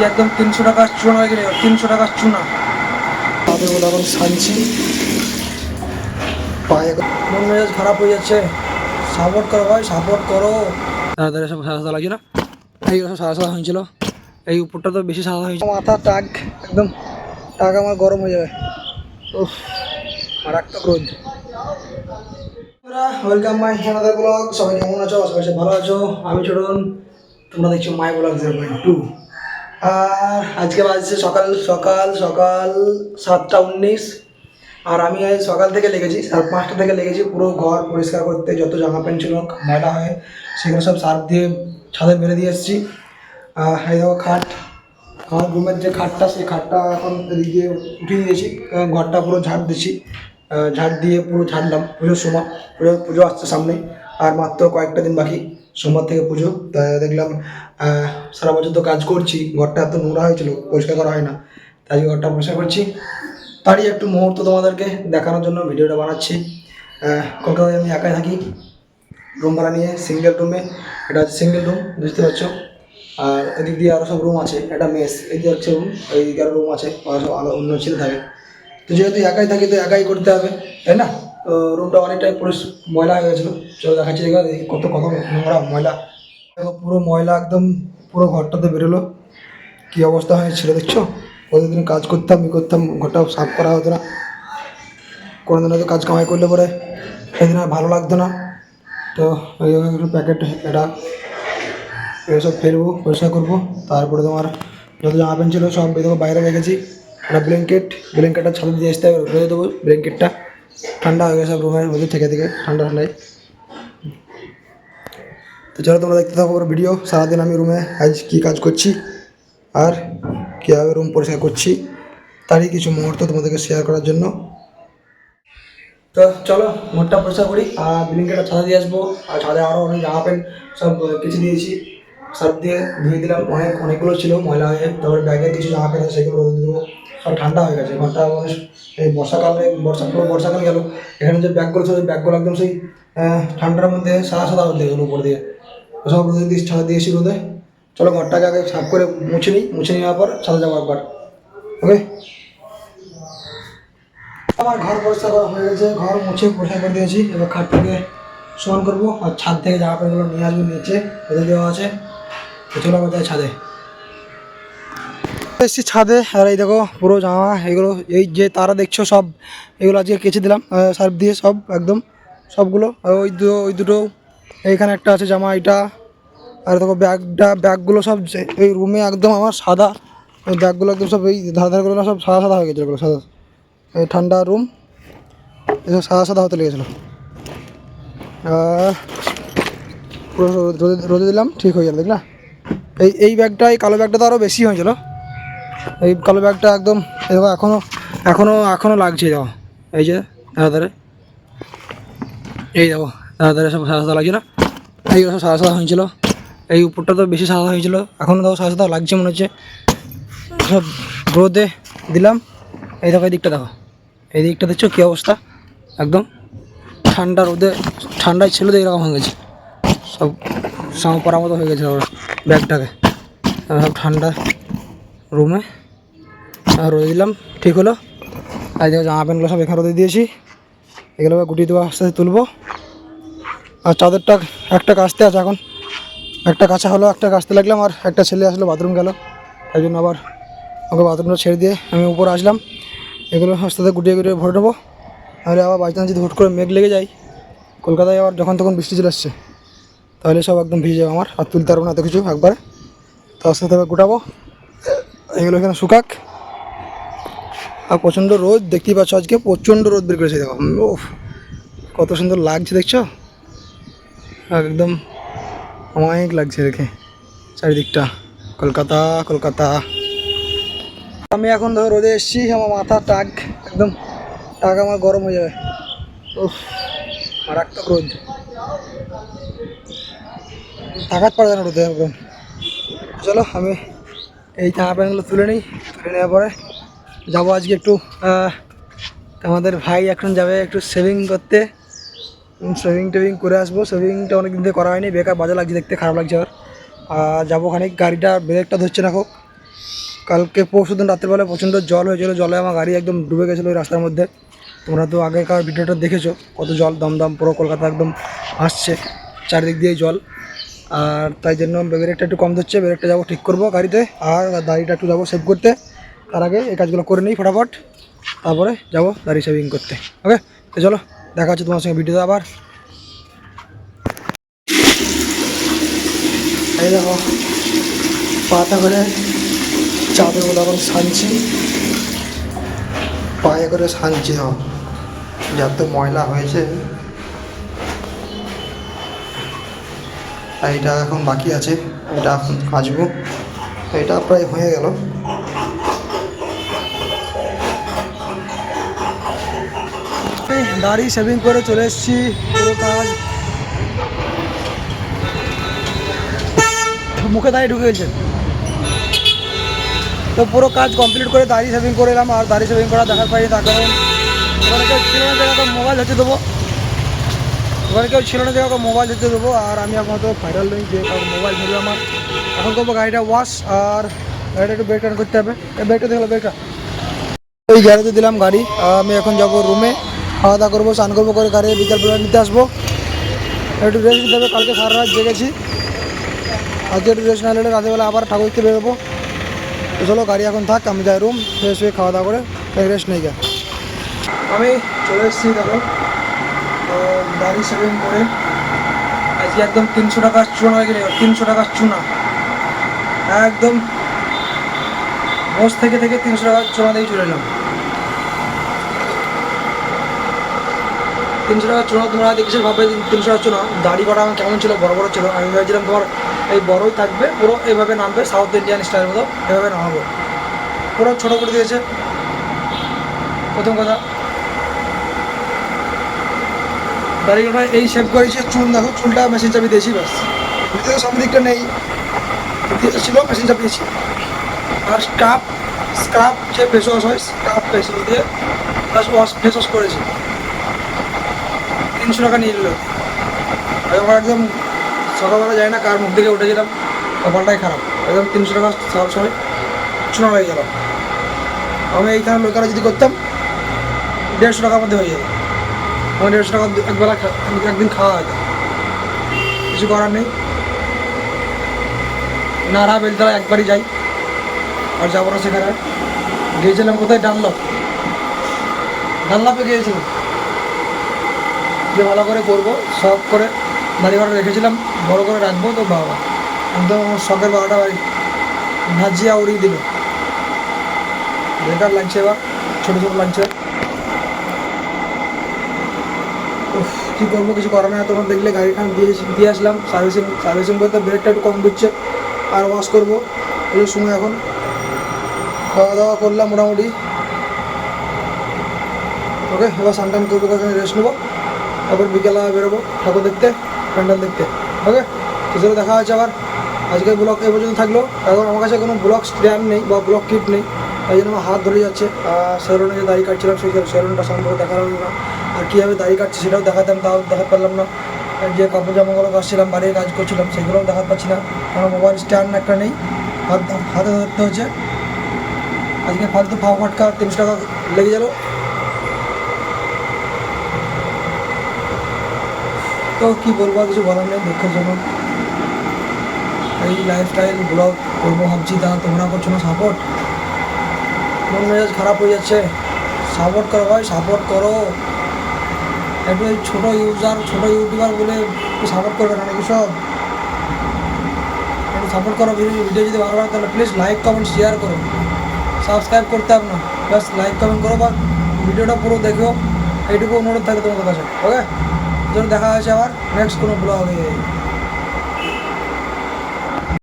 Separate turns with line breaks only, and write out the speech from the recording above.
একদম 300 টাকা চুনা হয়ে গেলে 300 টাকা চুনা তাদের বলে এখন সানছি পায়ে মন মেজাজ খারাপ হয়ে যাচ্ছে। সাপোর্ট করো ভাই, সাপোর্ট করো। তাড়াতাড়ি সব সাদা সাদা লাগছে না, এইগুলো সব সাদা সাদা হয়েছিল, এই উপরটা তো বেশি সাদা হয়েছে। মাথা টাক একদম টাক আমার গরম হয়ে যাবে। উফ মারাত্মক রোদ। Welcome my another blog. সবাই কেমন আছো? সবাই ভালো আছো? আমি ছোটন, তোমরা দেখছো মাই ব্লগ 0.2। আর আজকে বাজছে সকাল সকাল সকাল 7টা 19। আর আমি আজ সকাল থেকে লেগেছি, 5:30 থেকে লেগেছি পুরো ঘর পরিষ্কার করতে। যত জামা প্যান্ট ছিল ময়লা হয়ে সেগুলো সব সার্ফ দিয়ে ছাদে মেরে দিয়ে এসেছি। এই দেখো খাট, আমার রুমের যে খাটটা, সেই খাটটা এখন এদিক দিয়ে উঠিয়ে দিয়েছি। ঘরটা পুরো ঝাড় দিচ্ছি, ঝাড় দিয়ে পুরো ঝাড়লাম। পুজোর সময় পুজো আসছে সামনে, আর মাত্র কয়েকটা দিন বাকি সোমবার থেকে পুজো। তা দেখলাম সারা বছর তো কাজ করছি, ঘরটা এত নোংরা হয়েছিল, পরিষ্কার করা হয় না, তাই ঘরটা পরিষ্কার করছি। তারই একটু মুহূর্ত তোমাদেরকে দেখানোর জন্য ভিডিওটা বানাচ্ছি। কলকাতায় আমি একাই থাকি, রুম ভাড়া নিয়ে, সিঙ্গেল রুমে। এটা হচ্ছে সিঙ্গেল রুম, বুঝতে পারছো। আর এদিক দিয়ে আরও সব রুম আছে, একটা মেস, এই যে হচ্ছে রুম, এই আরও রুম আছে, আর সব আলো অন্য ছেলে থাকে। তো যেহেতু একাই থাকি তো একাই করতে হবে, তাই না? তো রুমটা অনেকটাই ময়লা হয়ে গেছিলো। চলো দেখাচ্ছি, কত কত নোংরা ময়লা, দেখো পুরো ময়লা একদম পুরো ঘরটাতে বেরোলো। কী অবস্থা হয়েছিল দেখছো? প্রতিদিন কাজ করতাম ঘরটা সাফ করা হতো না। কোনোদিন হয়তো কাজ কামাই করলে পরে সেদিন আর ভালো লাগতো না। তো ওই প্যাকেট এটা এসব ফেলবো, পরিষ্কার করবো। তারপরে তোমার যত জামা প্যান্ট ছিল সব বেঁধে বাইরে রেখেছি। একটা ব্ল্যাঙ্কেটটা ছাদে দিয়ে আসতে হবে, রোদে দেবো। ব্ল্যাঙ্কেটটা ঠান্ডা হয়ে গেছে সব রুমের মধ্যে থেকে ঠান্ডায়। তো চলো তোমরা দেখতে থাকো ভিডিও। সারাদিন আমি রুমে আজ কী কাজ করছি আর কীভাবে রুম পরিষ্কার করছি, তারই কিছু মুহূর্ত তোমাদেরকে শেয়ার করার জন্য। তো চলো ঘরটা পরিষ্কার করি, আর ব্ল্যাঙ্কেটটা ছাদে দিয়ে আসবো। আর ছাদে আরও অনেক জামা প্যান্ট সব কিছু দিয়েছি, সার্ফ দিয়ে ধুয়ে দিলাম। অনেকগুলো ছিল ময়লা হয়ে। তারপরে ব্যাগের কিছু জামা প্যান্ট আছে, সেগুলো রোদে দেবো। সব ঠান্ডা হয়ে গেছে ঘরটা, মানে এই বর্ষাকাল গেল, এখানে যে ব্যাগগুলো ছিল, ব্যাগগুলো একদম সেই ঠান্ডার মধ্যে সাদা সাদা হতে গেলো উপর দিয়ে। সব রোদে দিয়ে ছাদে দিয়েছি রোদে। চলো ঘরটাকে আগে সাফ করে মুছে নেওয়ার পর ছাদে যাবো একবার। ওকে, আমার ঘর পরিষ্কার করা হয়ে গেছে, ঘর মুছে পরিষ্কার করে দিয়েছি। এবার খাটটাকে সমান করবো, আর ছাদ থেকে জামা প্যান্টগুলো নিয়ে আসবো নিচে, রোদে দেওয়া আছে। তো চলো আবার যাই ছাদে। এসেছি ছাদে, আর এই দেখো পুরো জামা এগুলো, এই যে তারা দেখছো সব, এগুলো আজকে কেচে দিলাম সার্ফ দিয়ে সব একদম সবগুলো। আর ওই দুটো এইখানে একটা আছে জামা, এটা। আর দেখো ব্যাগগুলো সব এই রুমে একদম আমার সাদা, ওই ব্যাগগুলো একদম সব এই ধারগুলো না সব সাদা সাদা হয়ে গেছিলো, সাদা। এই ঠান্ডা রুম, এসব সাদা সাদা হতে লেগেছিলো। পুরো রোদে দিলাম, ঠিক হয়ে গেল দেখলা। এই ব্যাগটা, এই কালো ব্যাগটা তো আরও বেশি হয়েছিল। এই কালো ব্যাগটা একদম দেখো এখনও লাগছে। দেখো এই যে তাড়াতাড়ি, এই দেখো তাড়াতাড়ি সব সাদা সাদা লাগছে না, এইগুলো সব সাদা সাদা হয়েছিল। এই উপরটা তো বেশি সাদা হয়েছিল, এখনও দেখো সাদা সাদা লাগছে মনে হচ্ছে। সব রোদে দিলাম। এই দেখো এই দিকটা দেখো, এই দিকটা দেখছো কী অবস্থা, একদম ঠান্ডা রোদে, ঠান্ডায় ছিল তো এরকম হয়ে গেছে, সব সামা পড়ার মতো হয়ে গেছে ব্যাগটাকে। সব ঠান্ডা রুমে রোদে দিলাম, ঠিক হলো। আর দেখো জামা প্যান্টগুলো সব এখানে রোদে দিয়েছি, এগুলো গুটিয়ে দেবো, আস্তে আস্তে তুলবো। আর চাদরটা একটা কাচতে আছে, এখন একটা কাঁচা হলো, একটা কাচতে লাগলাম। আর একটা ছেলে আসলো, বাথরুম গেল, তাই জন্য আবার ওকে বাথরুমটা ছেড়ে দিয়ে আমি উপরে আসলাম। এগুলো আস্তে আস্তে গুটিয়ে ভরে নেবো, তাহলে আবার বাই চান্স যদি হুট করে মেঘ লেগে যায়, কলকাতায় আবার যখন তখন বৃষ্টি চলে আসছে, তাহলে সব একদম ভিজে যাবে আমার, আর তুলতে পারবো না এত কিছু একবারে। তো আস্তে আস্তে গোটাবো, এগুলো এখানে শুকাক। আর প্রচণ্ড রোদ দেখতেই পাচ্ছ, আজকে প্রচণ্ড রোদ বের করেছে। দেখো ও কত সুন্দর লাগছে দেখছো, একদম অনেক লাগছে দেখে চারিদিকটা। কলকাতা কলকাতা। আমি এখন ধরো রোদে এসেছি, আমার মাথা টাক একদম টাক আমার গরম হয়ে যাবে। উফ মারাত্মক রোদ, থাকার পারে না রোদে একদম। চলো আমি এই জামা প্যান্টগুলো তুলে নেওয়ার পরে যাবো আজকে একটু, আমাদের ভাই এখন যাবে একটু সেভিং করতে, সেভিং করে আসবো। সেভিংটা অনেক দিন থেকে করা হয়নি, বেকার বাজে লাগছে দেখতে, খারাপ লাগছে। আর যাবো খানিক, গাড়িটা ব্রেকটা ধরছে না খুব, কালকে পরশুদিন রাত্রেবেলা প্রচণ্ড জল হয়েছিল, জলে আমার গাড়ি একদম ডুবে গেছিলো ওই রাস্তার মধ্যে। তোমরা তো আগেকার ভিডিওটা দেখেছো কত জল দমদম পুরো কলকাতা একদম আসছে, চারিদিক দিয়ে জল। আর তাই জন্য ব্রেকটা একটু কম দিচ্ছে, ব্রেকটা যাবো ঠিক করবো গাড়িতে, আর দাড়িটা একটু যাবো সেভ করতে। তার আগে এই কাজগুলো করে নিই ফটাফট, তারপরে যাবো দাড়ি শেভিং করতে। ওকে, তো চলো দেখা হচ্ছে তোমার সঙ্গে ভিডিওতে আবার। এই দেখো পাতা করে চাদরগুলো এখন সানছি, পায়ে করে সানছি। দেখো যত ময়লা হয়েছে। এইটা এখন বাকি আছে, এটা এখন কাচবো। এটা প্রায় হয়ে গেল। দাড়ি শেভিং করে চলে এসেছি, পুরো কাজ মুখে দাঁড়িয়ে ঢুকে গেছে। তো পুরো কাজ কমপ্লিট করে দাড়ি শেভিং করে এলাম। আর দাড়ি শেভিং করা দেখার পাইনি, তার কারণ ওখানে কেউ ছিল না, জায়গা মোবাইল হচ্ছে দেবো। ওখানে কেউ ছিল না, জায়গা মোবাইল হচ্ছে দেবো। আর আমি এখন তো ভাইরাল নেই যে মোবাইল ধরবে আমার। এখন করবো গাড়িটা ওয়াশ, আর গাড়িটা একটু ব্রেক টান করতে হবে। এই ব্রেকটা দেখলো, ব্রেকটা এই গ্যারেজে দিলাম গাড়ি। আমি এখন যাবো রুমে, খাওয়া দাওয়া করবো, স্নান করবো, করে গাড়ি বিকালবেলা নিতে আসবো। একটু রেস্ট দিতে হবে, কালকে সারা রাত জেগেছি। আজকে একটু রেস্ট না নিলে রাতেবেলা আবার ঠাকুর দেখতে বেরোবো। তো চলো গাড়ি এখন থাক, আমি যাই রুম, ফ্রেশ হয়ে খাওয়া দাওয়া করে রেস্ট নেই গা। আমি চলে এসেছি, দেখো তো দাড়ি শেভিং করে আজকে একদম 300 টাকার চুনা হয়ে গেলে, 300 টাকার চুনা একদম বস থেকে 300 টাকার চুনা দিয়ে চলে এলাম। 300 টাকার চুনা তোমরা দেখেছো, ভাবে 300 টাকার চুনা। দাড়ি করা আমার কেমন ছিল, বড় বড় ছিল। আমি ভেবেছিলাম তোমার এই বড়ই থাকবে, পুরো এইভাবে নামবে, সাউথ ইন্ডিয়ান স্টাইলের মতো এভাবে নামাবো। পুরো ছোটো করে দিয়েছে। প্রথম কথা দাড়ি কাটা এই শেভ করেছে। চুল দেখো, চুলটা মেশিন চাপি দিয়েছি, ব্যাস। ভিতরে সামনে দিকটা নেই, ছিল মেশিন চাপিয়েছি। আর স্ক্রাব যে ফেস ওয়াশ হয়, স্ক্রাব ফেস ওয়াশ দিয়ে ফেস ওয়াশ করেছি। 300 টাকা নিয়ে নিল। আমার একদম সকালবেলা যায় না, কার মুখ থেকে উঠেছিলাম, কপালটাই খারাপ। একদম 300 টাকা সব সময় চুনা হয়ে গেল। আমি এইখানে লোকালে যদি করতাম 150 টাকার মধ্যে হয়ে যেত। আমার 150 টাকা একবেলা একদিন খাওয়া হয়তো, কিছু করার নেই। নাড়া বেলতলা একবারই যাই, আর যাবো না সেখানে। গিয়েছিলাম কোথায়, ডানলাপে গিয়েছিলাম, যে ভালো করে করবো, শখ করে দাড়ি ভাড়া রেখেছিলাম, বড়ো করে রাখবো। তো বাবা একদম আমার শখের বাবাটা বাড়ি ভাজিয়া উড়িয়ে দিল। বেকার লাগছে, এবার ছোটো ছোটো লাগছে। কী করবো, কিছু করার না। তোমার দেখলে গাড়িখান দিয়ে আসলাম সার্ভিসিং করতে। ব্রেকটা একটু কম দিচ্ছে, আর ওয়াশ করবো এই সময়। এখন খাওয়া দাওয়া করলাম মোটামুটি। ওকে, এবার সানটান করবো, ওখানে রেস্ট নেবো, তারপর বিকেলা বেরোবো ঠাকুর দেখতে, প্যান্ডেল দেখতে। ওকে, তো চলো দেখা হচ্ছে আবার। আজকের ব্লগ এই পর্যন্ত থাকলো। এখন আমার কাছে কোনো ব্লগ স্ট্যান্ড নেই বা ব্লগ কিট নেই, তাই জন্য আমার হাত ধরে যাচ্ছে। সেলুনে যে দাড়ি কাটছিলাম, সেই সেলুনটা সম্পর্কে দেখালাম না। আর কীভাবে দাড়ি কাটছে সেটাও দেখাতাম, তাও দেখাতে পারলাম না। যে কাপড় জামাগুলো কাটছিলাম, বাড়ির কাজ করছিলাম, সেগুলোও দেখাতে পারছি না, কারণ মোবাইল স্ট্যান্ড একটা নেই, হাতে ধরতে হচ্ছে। আজকে ফালতু ফাও ফাটকা 300 টাকা লেগে গেল। তো কী বলবো, কিছু বলার নেই, দুঃখজনক। এই লাইফস্টাইল ব্লগ করবো ভাবছি, তা তোমরা করছো না সাপোর্ট। মন মেজাজ খারাপ হয়ে যাচ্ছে। সাপোর্ট করো ভাই, সাপোর্ট করো একটু। এই ছোটো ইউটিউবার বলে একটু সাপোর্ট করবে না নাকি সব? একটু সাপোর্ট করো। ভিডিও যদি ভালো লাগে তাহলে প্লিজ লাইক কমেন্ট শেয়ার করো। সাবস্ক্রাইব করতে হবে না, প্লাস লাইক কমেন্ট করো বা ভিডিওটা পুরো দেখো, এইটুকু অনুরোধ থাকে তোমাদের কাছে। ওকে, চলো দেখা হয়েছে আবার নেক্সট কোনো ব্লগে।